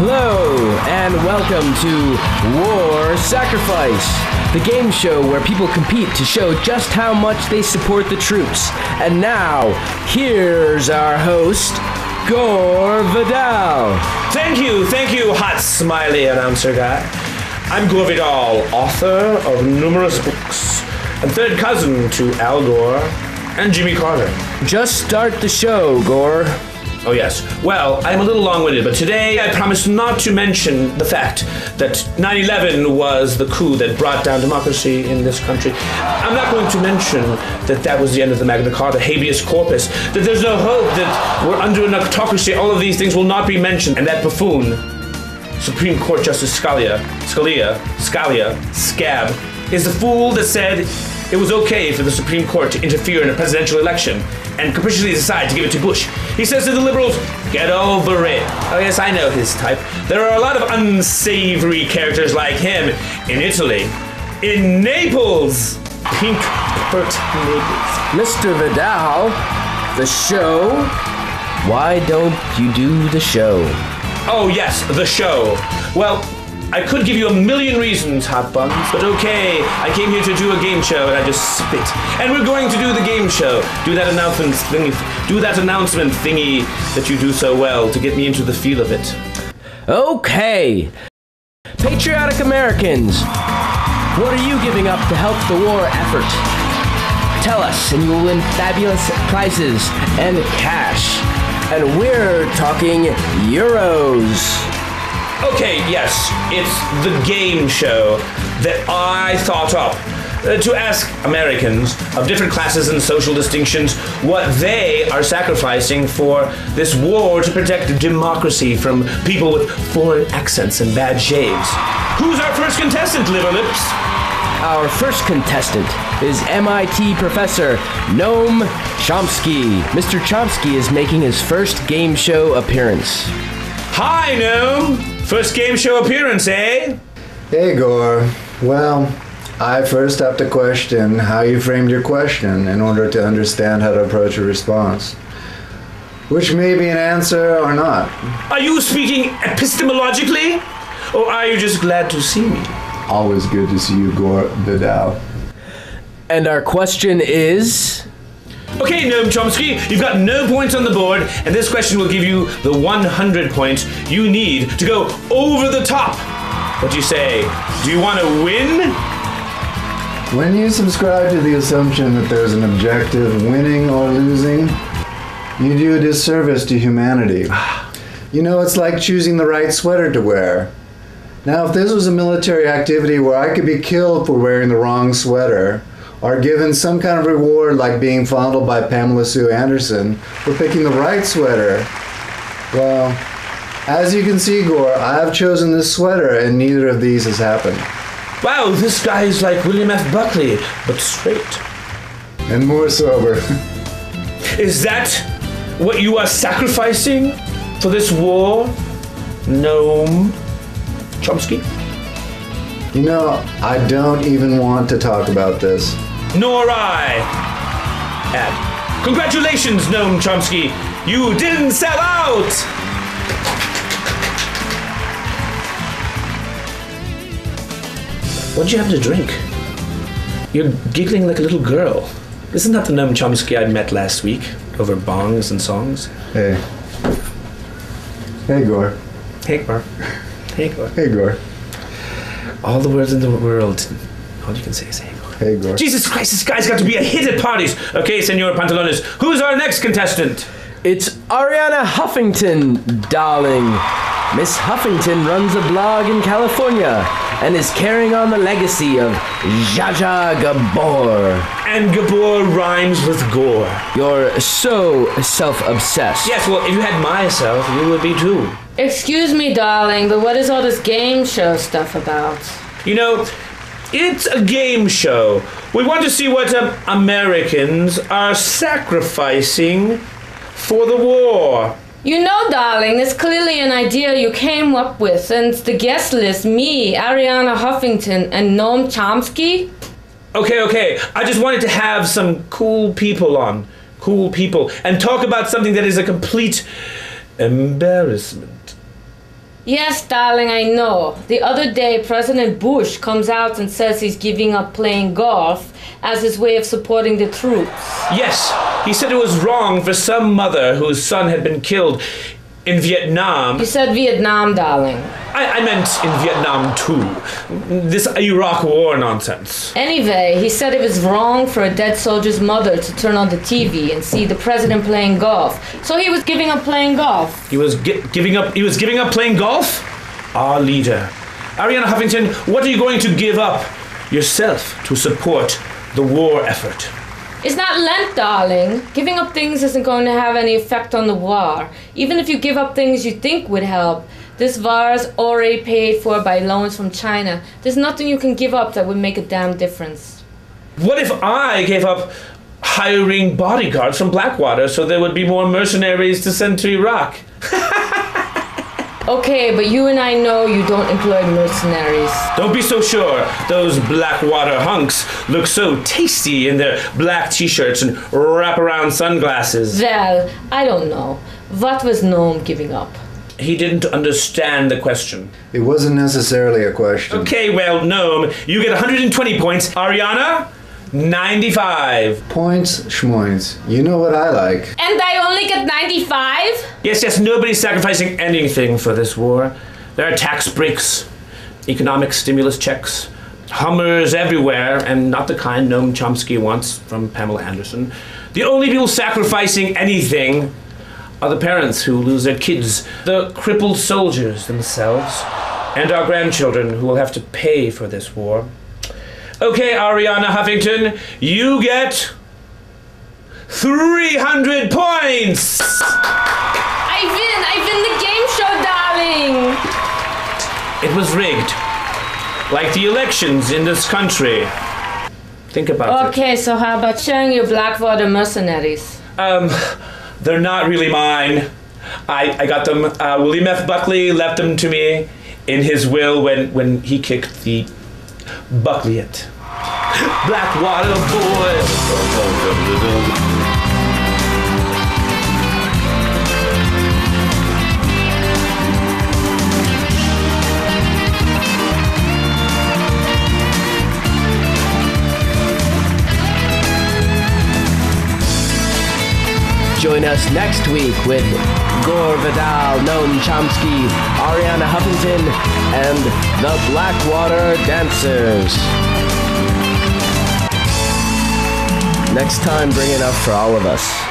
Hello, and welcome to War Sacrifice, the game show where people compete to show just how much they support the troops. And now, here's our host, Gore Vidal. Thank you, hot smiley announcer guy. I'm Gore Vidal, author of numerous books, and third cousin to Al Gore and Jimmy Carter. Just start the show, Gore. Oh yes. Well, I'm a little long-winded, but today I promised not to mention the fact that 9/11 was the coup that brought down democracy in this country. I'm not going to mention that that was the end of the Magna Carta, habeas corpus, that there's no hope, that we're under an autocracy. All of these things will not be mentioned. And that buffoon, Supreme Court Justice Scalia, Scab, is the fool that said it was okay for the Supreme Court to interfere in a presidential election and capriciously decide to give it to Bush. He says to the liberals, get over it. Oh yes, I know his type. There are a lot of unsavory characters like him in Italy, in Naples, pink pert Naples. Mr. Vidal, the show? Why don't you do the show? Oh yes, the show. Well, I could give you a million reasons, Hot Buns, but okay, I came here to do a game show and I just spit. And we're going to do the game show. Do that announcement thingy that you do so well to get me into the feel of it. Okay. Patriotic Americans, what are you giving up to help the war effort? Tell us and you will win fabulous prizes and cash. And we're talking euros. Okay, yes, it's the game show that I thought up to ask Americans of different classes and social distinctions what they are sacrificing for this war to protect democracy from people with foreign accents and bad shaves. Who's our first contestant, Liver Lips? Our first contestant is MIT professor Noam Chomsky. Mr. Chomsky is making his first game show appearance. Hi, Noam! First game show appearance, eh? Hey, Gore. Well, I first have to question how you framed your question in order to understand how to approach a response, which may be an answer or not. Are you speaking epistemologically? Or are you just glad to see me? Always good to see you, Gore Vidal. And our question is... Okay, Noam Chomsky, you've got no points on the board, and this question will give you the 100 points you need to go over the top. What do you say? Do you want to win? When you subscribe to the assumption that there's an objective winning or losing, you do a disservice to humanity. You know, it's like choosing the right sweater to wear. Now, if this was a military activity where I could be killed for wearing the wrong sweater, or given some kind of reward like being fondled by Pamela Sue Anderson for picking the right sweater, well, as you can see, Gore, I have chosen this sweater and neither of these has happened. Wow, this guy is like William F. Buckley, but straight. And more sober. Is that what you are sacrificing for this war, Noam Chomsky? You know, I don't even want to talk about this. Nor I. And congratulations, Noam Chomsky. You didn't sell out! What'd you have to drink? You're giggling like a little girl. Isn't that the Noam Chomsky I met last week over bongs and songs? Hey. Hey, Gore. Hey, Gore. Hey, Gore. Hey, Gore. All the words in the world. All you can say is hey, Gore. Hey, Gore. Jesus Christ, this guy's got to be a hit at parties. Okay, Senor Pantalones, who's our next contestant? It's Ariana Huffington, darling. Miss Huffington runs a blog in California and is carrying on the legacy of Zsa Zsa Gabor. And Gabor rhymes with gore. You're so self-obsessed. Yes, well, if you had myself, you would be too. Excuse me, darling, but what is all this game show stuff about? You know, it's a game show. We want to see what Americans are sacrificing for the war. You know, darling, it's clearly an idea you came up with, and the guest list, me, Ariana Huffington, and Noam Chomsky. Okay, I just wanted to have some cool people on. Cool people. And talk about something that is a complete embarrassment. Yes, darling, I know. The other day, President Bush comes out and says he's giving up playing golf as his way of supporting the troops. Yes, he said it was wrong for some mother whose son had been killed in Vietnam. You said Vietnam, darling. I meant in Vietnam too. This Iraq war nonsense. Anyway, he said it was wrong for a dead soldier's mother to turn on the TV and see the president playing golf. So he was giving up playing golf. He was giving up playing golf? Our leader. Ariana Huffington, what are you going to give up yourself to support the war effort? It's not Lent, darling. Giving up things isn't going to have any effect on the war. Even if you give up things you think would help, this war is already paid for by loans from China. There's nothing you can give up that would make a damn difference. What if I gave up hiring bodyguards from Blackwater so there would be more mercenaries to send to Iraq? Okay, but you and I know you don't employ mercenaries. Don't be so sure. Those Blackwater hunks look so tasty in their black t-shirts and wraparound sunglasses. Well, I don't know. What was Noam giving up? He didn't understand the question. It wasn't necessarily a question. Okay, well, Noam, you get 120 points. Ariana, 95. Points, schmoints. You know what I like. And I only get 95? Yes, nobody's sacrificing anything for this war. There are tax breaks, economic stimulus checks, Hummers everywhere, and not the kind Noam Chomsky wants from Pamela Anderson. The only people sacrificing anything are the parents who lose their kids, the crippled soldiers themselves, and our grandchildren who will have to pay for this war. Okay, Ariana Huffington, you get 300 points! I win the game show, darling! It was rigged. Like the elections in this country. Think about it. Okay, so how about sharing your Blackwater mercenaries? They're not really mine. I got them. William F. Buckley left them to me in his will when he kicked the Buckleyite. Blackwater boy. Join us next week with Gore Vidal, Noam Chomsky, Ariana Huffington, and the Blackwater Dancers. Next time, bring enough for all of us.